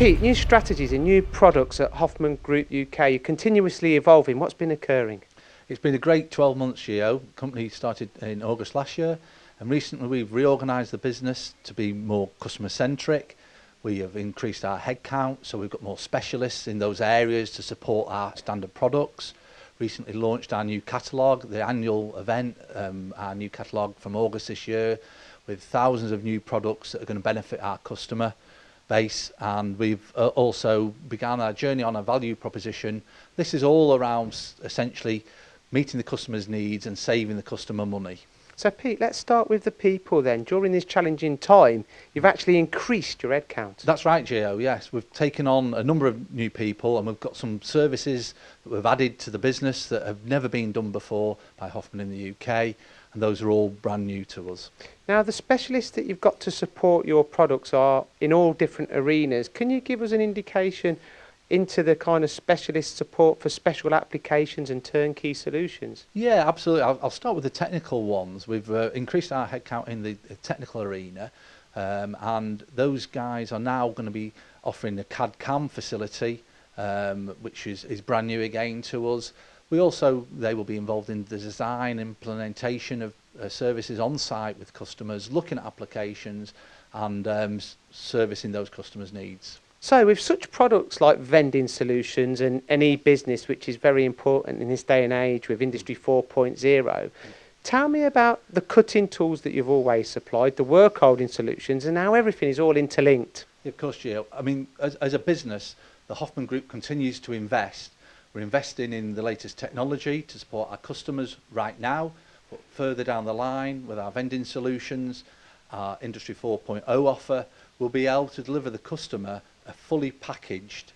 Pete, new strategies and new products at Hoffmann Group UK, you're continuously evolving. What's been occurring? It's been a great 12 months, Gio. The company started in August last year, and recently we've reorganised the business to be more customer centric. We have increased our headcount, so we've got more specialists in those areas to support our standard products. Recently launched our new catalogue, the annual event, our new catalogue from August this year, with thousands of new products that are going to benefit our customer base. And we've also begun our journey on a value proposition. This is all around essentially meeting the customer's needs and saving the customer money. So Pete, let's start with the people then. During this challenging time, you've actually increased your headcount. That's right, Gio, yes. We've taken on a number of new people, and we've got some services that we've added to the business that have never been done before by Hoffmann in the UK, and those are all brand new to us. Now, the specialists that you've got to support your products are in all different arenas. Can you give us an indication into the kind of specialist support for special applications and turnkey solutions? Yeah, absolutely. I'll start with the technical ones. We've increased our headcount in the technical arena, and those guys are now going to be offering the CAD/CAM facility, which is brand new again to us. They will be involved in the design, implementation of services on site with customers, looking at applications and servicing those customers' needs. So with such products like vending solutions and e-business, which is very important in this day and age with Industry 4.0, tell me about the cutting tools that you've always supplied, the work holding solutions, and how everything is all interlinked. Of course, Gio. I mean, as a business, the Hoffmann Group continues to invest. We're investing in the latest technology to support our customers right now, but further down the line with our vending solutions, our Industry 4.0 offer, we'll be able to deliver the customer a fully packaged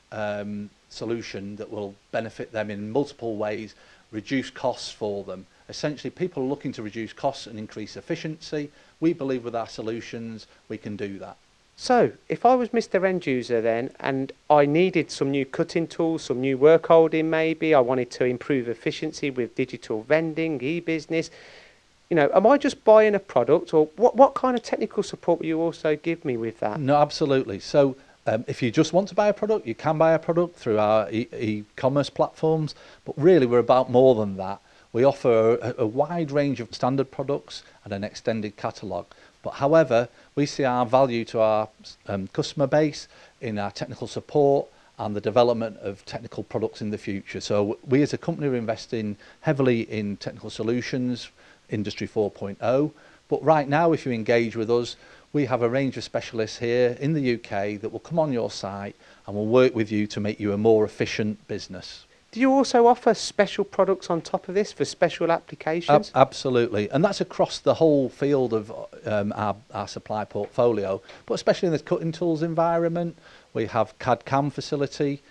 solution that will benefit them in multiple ways, reduce costs for them. Essentially, people are looking to reduce costs and increase efficiency. We believe with our solutions we can do that. So, if I was Mr. End User then, and I needed some new cutting tools, some new work holding maybe, I wanted to improve efficiency with digital vending, e-business, am I just buying a product, or what kind of technical support will you also give me with that? No, absolutely. So, if you just want to buy a product, you can buy a product through our e-commerce platforms, but really we're about more than that. We offer a wide range of standard products and an extended catalogue. But however, we see our value to our customer base in our technical support and the development of technical products in the future. So we as a company are investing heavily in technical solutions, Industry 4.0. But right now, if you engage with us, we have a range of specialists here in the UK that will come on your site and will work with you to make you a more efficient business. Do you also offer special products on top of this for special applications? Absolutely, and that's across the whole field of our supply portfolio, but especially in the cutting tools environment. We have CAD/CAM facility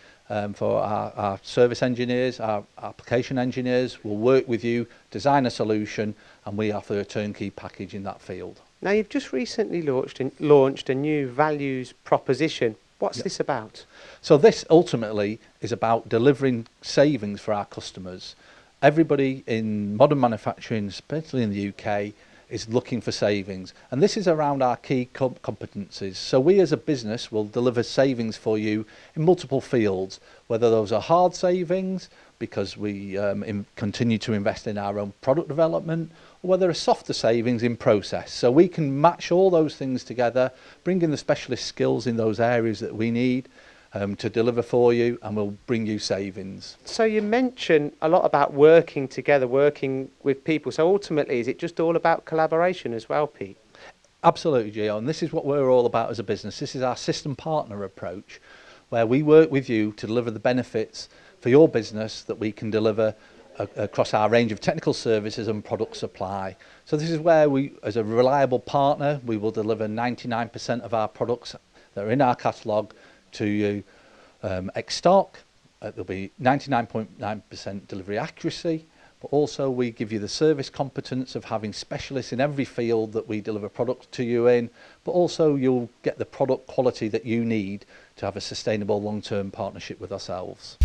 for our service engineers, our application engineers will work with you, design a solution, and we offer a turnkey package in that field. Now, you've just recently launched a new values proposition. What's this about? So this ultimately is about delivering savings for our customers. Everybody in modern manufacturing, especially in the UK, is looking for savings, and this is around our key competencies. So we as a business will deliver savings for you in multiple fields, whether those are hard savings because we continue to invest in our own product development, or whether are softer savings in process. So we can match all those things together, bring in the specialist skills in those areas that we need to deliver for you, and we'll bring you savings. So you mentioned a lot about working together, working with people. So ultimately, is it just all about collaboration as well, Pete? Absolutely, Gio, and this is what we're all about as a business. This is our system partner approach, where we work with you to deliver the benefits for your business that we can deliver across our range of technical services and product supply. So this is where we, as a reliable partner, we will deliver 99% of our products that are in our catalogue to you ex-stock. There'll be 99.9% delivery accuracy, but also we give you the service competence of having specialists in every field that we deliver products to you in, but also you'll get the product quality that you need to have a sustainable long-term partnership with ourselves.